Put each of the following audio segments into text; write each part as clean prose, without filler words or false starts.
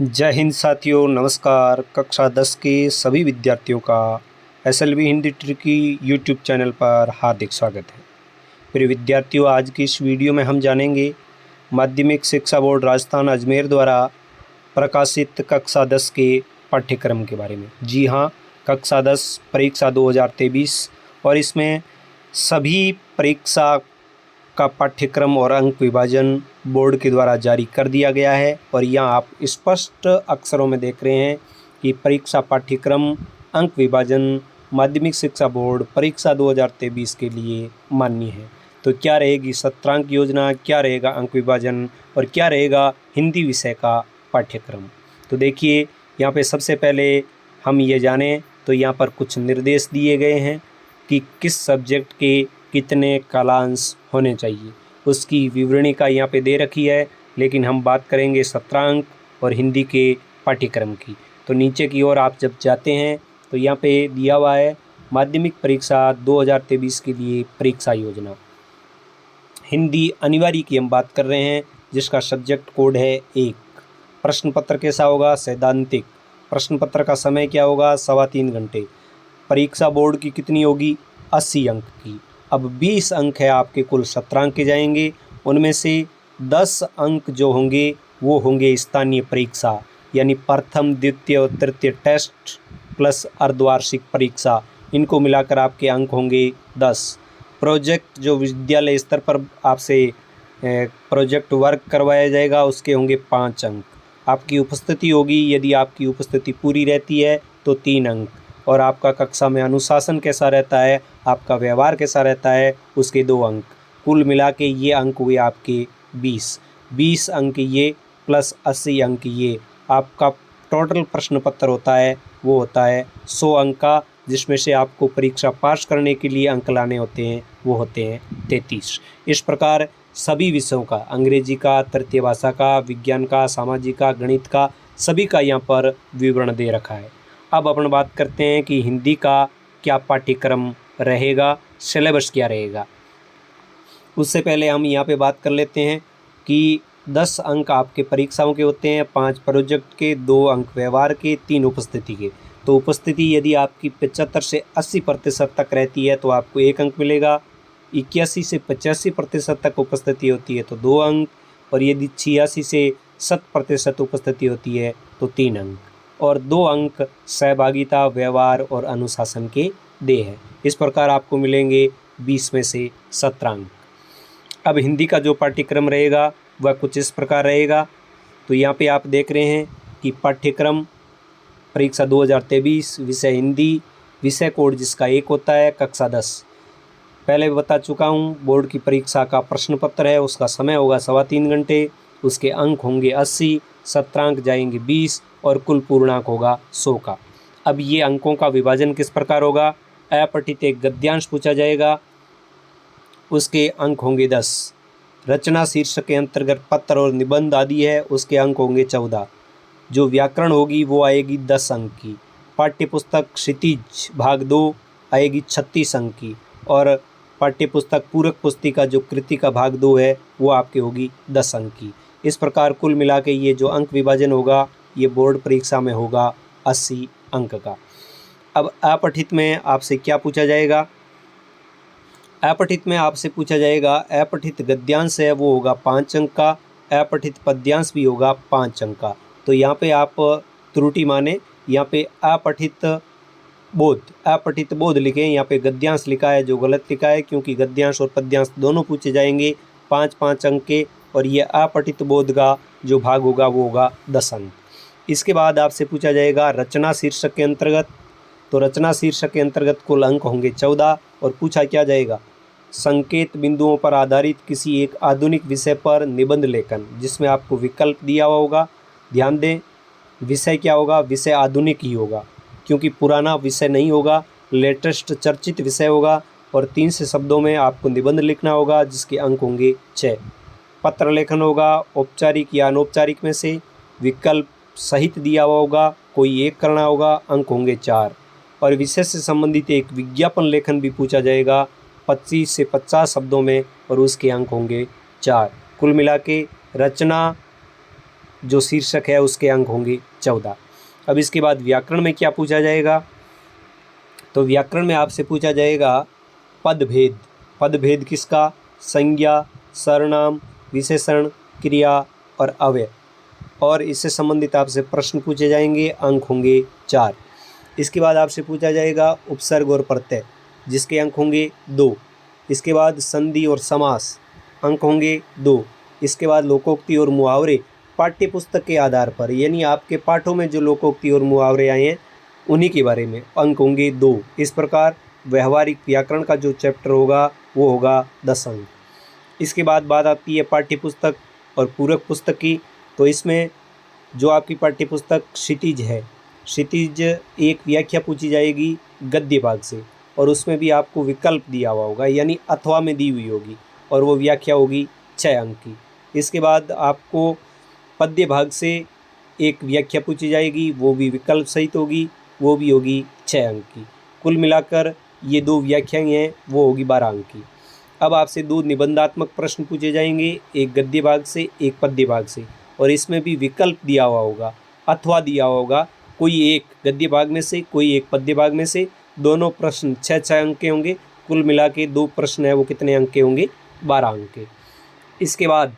जय हिंद साथियों, नमस्कार। कक्षा 10 के सभी विद्यार्थियों का SLV Hindi tricky YouTube channel पर हार्दिक स्वागत है। प्रिय विद्यार्थियों, आज की इस वीडियो में हम जानेंगे माध्यमिक शिक्षा बोर्ड राजस्थान अजमेर द्वारा प्रकाशित कक्षा 10 के पाठ्यक्रम के बारे में। जी हाँ, कक्षा 10 परीक्षा 2023 और इसमें सभी परीक्षा का पाठ्यक्रम और अंक विभाजन बोर्ड के द्वारा जारी कर दिया गया है। और यहाँ आप स्पष्ट अक्षरों में देख रहे हैं कि परीक्षा पाठ्यक्रम अंक विभाजन माध्यमिक शिक्षा बोर्ड परीक्षा 2023 के लिए मान्य है। तो क्या रहेगी सत्रांक योजना, क्या रहेगा अंक विभाजन और क्या रहेगा हिंदी विषय का पाठ्यक्रम। तो देखिए, यहाँ पे सबसे पहले हम ये जानें तो यहाँ पर कुछ निर्देश दिए गए हैं कि किस सब्जेक्ट के कितने कालांश होने चाहिए, उसकी विवरणी का यहाँ पे दे रखी है। लेकिन हम बात करेंगे सत्रांक और हिंदी के पाठ्यक्रम की। तो नीचे की ओर आप जब जाते हैं तो यहाँ पे दिया हुआ है माध्यमिक परीक्षा 2023 के लिए परीक्षा योजना। हिंदी अनिवार्य की हम बात कर रहे हैं, जिसका सब्जेक्ट कोड है 1। प्रश्न पत्र कैसा होगा? सैद्धांतिक। प्रश्न पत्र का समय क्या होगा? 3.25 घंटे। परीक्षा बोर्ड की कितनी होगी? 80 अंक की। अब 20 अंक है आपके, कुल 17 अंक के जाएंगे। उनमें से 10 अंक जो होंगे वो होंगे स्थानीय परीक्षा, यानी प्रथम, द्वितीय और तृतीय टेस्ट प्लस अर्धवार्षिक परीक्षा। इनको मिलाकर आपके अंक होंगे 10। प्रोजेक्ट जो विद्यालय स्तर पर आपसे प्रोजेक्ट वर्क करवाया जाएगा, उसके होंगे 5 अंक। आपकी उपस्थिति होगी, यदि आपकी उपस्थिति पूरी रहती है तो 3 अंक। और आपका कक्षा में अनुशासन कैसा रहता है, आपका व्यवहार कैसा रहता है, उसके 2 अंक। कुल मिला के ये अंक हुए आपके 20 अंक ये प्लस 80 अंक ये। आपका टोटल प्रश्न पत्र होता है वो होता है 100 अंक का, जिसमें से आपको परीक्षा पास करने के लिए अंक लाने होते हैं वो होते हैं 33। इस प्रकार सभी विषयों का, अंग्रेजी का, तृतीय भाषा का, विज्ञान का, सामाजिक का, गणित का, सभी का यहाँ पर विवरण दे रखा है। अब अपन बात करते हैं कि हिंदी का क्या पाठ्यक्रम रहेगा, सिलेबस क्या रहेगा। उससे पहले हम यहाँ पे बात कर लेते हैं कि 10 अंक आपके परीक्षाओं के होते हैं, 5 प्रोजेक्ट के, 2 अंक व्यवहार के, 3 उपस्थिति के। तो उपस्थिति यदि आपकी 75 से 80% तक रहती है तो आपको 1 अंक मिलेगा। 81 से 85% तक उपस्थिति होती है तो 2 अंक। और यदि 86 से 100% उपस्थिति होती है तो 3 अंक। और 2 अंक सहभागिता, व्यवहार और अनुशासन के दे हैं। इस प्रकार आपको मिलेंगे 20 में से 17 अंक। अब हिंदी का जो पाठ्यक्रम रहेगा वह कुछ इस प्रकार रहेगा। तो यहाँ पे आप देख रहे हैं कि पाठ्यक्रम परीक्षा 2023 विषय हिंदी, विषय कोड जिसका 1 होता है, कक्षा 10। पहले भी बता चुका हूँ, बोर्ड की परीक्षा का प्रश्न पत्र है, उसका समय होगा 3.25 घंटे, उसके अंक होंगे 80, सत्रांक जाएंगे 20 और कुल पूर्णांक होगा 100 का। अब ये अंकों का विभाजन किस प्रकार होगा? अपठित एक गद्यांश पूछा जाएगा, उसके अंक होंगे 10। रचना शीर्षक के अंतर्गत पत्र और निबंध आदि है, उसके अंक होंगे 14। जो व्याकरण होगी वो आएगी 10 अंक की। पाठ्यपुस्तक क्षितिज भाग 2 आएगी 36 अंक की। और पाठ्यपुस्तक पूरक पुस्तिका जो कृति का भाग 2 है वो आपके होगी 10 अंक की। इस प्रकार कुल मिला के ये जो अंक विभाजन होगा ये बोर्ड परीक्षा में होगा 80 अंक का। अब अपठित में आपसे क्या पूछा जाएगा? अपठित में आपसे पूछा जाएगा, अपठित गद्यांश है वो होगा 5 अंक का, अपठित पद्यांश भी होगा 5 अंक का। तो यहाँ पे आप त्रुटि माने, यहाँ पे अपठित बोध लिखें, यहाँ पे गद्यांश लिखा है जो गलत लिखा है, क्योंकि गद्यांश और पद्यांश दोनों पूछे जाएंगे 5-5 अंक के। और ये अपठित बोध का जो भाग होगा वो होगा 10 अंक। इसके बाद आपसे पूछा जाएगा रचना शीर्षक के अंतर्गत। तो रचना शीर्षक के अंतर्गत कुल अंक होंगे 14। और पूछा क्या जाएगा? संकेत बिंदुओं पर आधारित किसी एक आधुनिक विषय पर निबंध लेखन, जिसमें आपको विकल्प दिया हुआ होगा। ध्यान दें, विषय क्या होगा? विषय आधुनिक ही होगा, क्योंकि पुराना विषय नहीं होगा, लेटेस्ट चर्चित विषय होगा। और 300 शब्दों में आपको निबंध लिखना होगा, जिसके अंक होंगे 6। पत्र लेखन होगा, औपचारिक या अनौपचारिक में से। विकल्प सहित दिया हुआ होगा, कोई एक करना होगा, अंक होंगे 4। और विषय से संबंधित एक विज्ञापन लेखन भी पूछा जाएगा 25 से 50 शब्दों में, और उसके अंक होंगे 4। कुल मिला के रचना जो शीर्षक है उसके अंक होंगे 14। अब इसके बाद व्याकरण में क्या पूछा जाएगा, तो व्याकरण में आपसे पूछा जाएगा पदभेद। पदभेद किसका, संज्ञा, सर्वनाम, विशेषण, क्रिया और अव्यय, और इससे संबंधित आपसे प्रश्न पूछे जाएंगे, अंक होंगे 4। इसके बाद आपसे पूछा जाएगा उपसर्ग और प्रत्यय, जिसके अंक होंगे 2। इसके बाद संधि और समास, अंक होंगे 2। इसके बाद लोकोक्ति और मुहावरे पाठ्य पुस्तक के आधार पर, यानी आपके पाठों में जो लोकोक्ति और मुहावरे आए हैं उन्हीं के बारे में, अंक होंगे 2। इस प्रकार व्यवहारिक व्याकरण का जो चैप्टर होगा वो होगा 10 अंक। इसके बाद बात आती है पाठ्य पुस्तक और पूरक पुस्तक की। तो इसमें जो आपकी पाठ्य पुस्तक क्षितिज है, क्षितिज एक व्याख्या पूछी जाएगी गद्य भाग से, और उसमें भी आपको विकल्प दिया हुआ होगा, यानी अथवा में दी हुई होगी, और वो व्याख्या होगी 6 अंक की। इसके बाद आपको पद्य भाग से एक व्याख्या पूछी जाएगी, वो भी विकल्प सहित होगी, वो भी होगी 6 अंक की। कुल मिलाकर ये 2 व्याख्याएं हैं, वो होगी 12 अंक की। अब आपसे 2 निबंधात्मक प्रश्न पूछे जाएंगे, एक गद्य भाग से, एक पद्य भाग से, और इसमें भी विकल्प दिया हुआ होगा, अथवा दिया हुआ होगा, कोई एक गद्य भाग में से, कोई एक पद्य भाग में से। दोनों प्रश्न 6-6 अंक के होंगे। कुल मिला के 2 प्रश्न है वो कितने अंक के होंगे, 12 अंक के। इसके बाद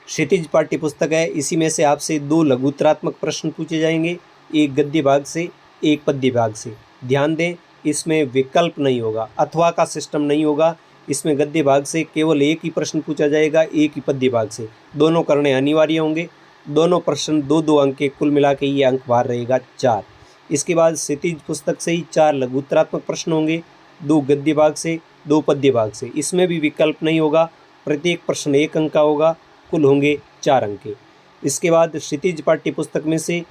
क्षितिज पाठ्य पुस्तक है, इसी में से आपसे 2 लघुत्तरात्मक प्रश्न पूछे जाएंगे, एक गद्य भाग से, एक पद्य भाग से। ध्यान दें, इसमें विकल्प नहीं होगा, अथवा का सिस्टम नहीं होगा। इसमें गद्य भाग से केवल एक ही प्रश्न पूछा जाएगा, एक ही पद्य भाग से, दोनों करने अनिवार्य होंगे। दोनों प्रश्न 2-2 अंक के, कुल मिला के ये अंक बाहर रहेगा 4। इसके बाद क्षितिज पुस्तक से ही 4 लघुत्तरात्मक प्रश्न होंगे, 2 गद्य भाग से, 2 पद्य भाग से। इसमें भी विकल्प नहीं होगा, प्रत्येक प्रश्न 1 अंक का होगा, कुल होंगे 4 अंक के। इसके बाद क्षितिज पाठ्य पुस्तक में से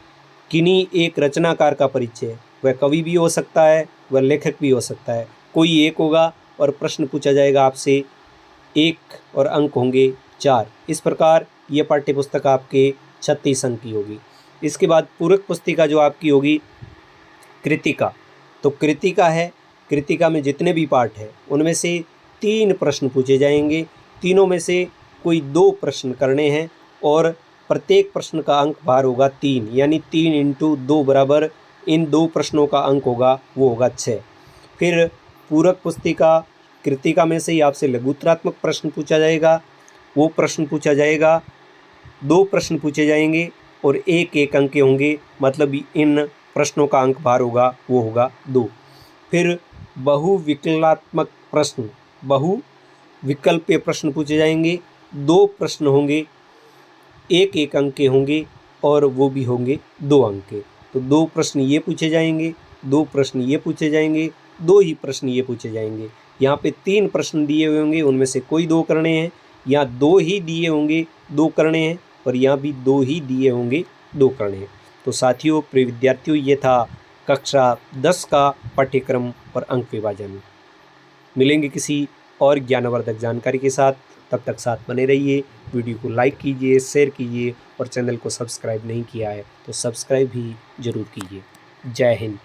किन्हीं एक रचनाकार का परिचय, वह कवि भी हो सकता है, वह लेखक भी हो सकता है, कोई एक होगा, और प्रश्न पूछा जाएगा आपसे 1 और अंक होंगे 4। इस प्रकार ये पाठ्य पुस्तक आपके 36 अंक की होगी। इसके बाद पूरक पुस्तिका जो आपकी होगी कृतिका। तो कृतिका है, कृतिका में जितने भी पाठ हैं उनमें से 3 प्रश्न पूछे जाएंगे, तीनों में से कोई 2 प्रश्न करने हैं, और प्रत्येक प्रश्न का अंक भार होगा 3, यानी 3 × 2 बराबर इन 2 प्रश्नों का अंक होगा, वो होगा 6। फिर पूरक पुस्तिका कृतिका में से ही आपसे लघुत्तरात्मक प्रश्न पूछा जाएगा, वो प्रश्न पूछा जाएगा, 2 प्रश्न पूछे जाएंगे और 1-1 अंक के होंगे, मतलब इन प्रश्नों का अंक भार होगा वो होगा 2। फिर बहुविकल्पात्मक प्रश्न, बहुविकल्पीय प्रश्न पूछे जाएंगे, 2 प्रश्न होंगे, 1-1 अंक के होंगे, और वो भी होंगे 2 अंक के। तो 2 प्रश्न ये पूछे जाएंगे, 2 प्रश्न ये पूछे जाएंगे, 2 ही प्रश्न ये पूछे जाएंगे। यहाँ पे 3 प्रश्न दिए हुए होंगे, उनमें से कोई 2 करने हैं, यहाँ 2 ही दिए होंगे, 2 करने हैं, और यहाँ भी 2 ही दिए होंगे, 2 करने हैं। तो साथियों, प्रिय विद्यार्थियों, ये था कक्षा 10 का पाठ्यक्रम और अंक विभाजन। मिलेंगे किसी और ज्ञानवर्धक जानकारी के साथ, तब तक साथ बने रहिए। वीडियो को लाइक कीजिए, शेयर कीजिए, और चैनल को सब्सक्राइब नहीं किया है तो सब्सक्राइब भी ज़रूर कीजिए। जय हिंद।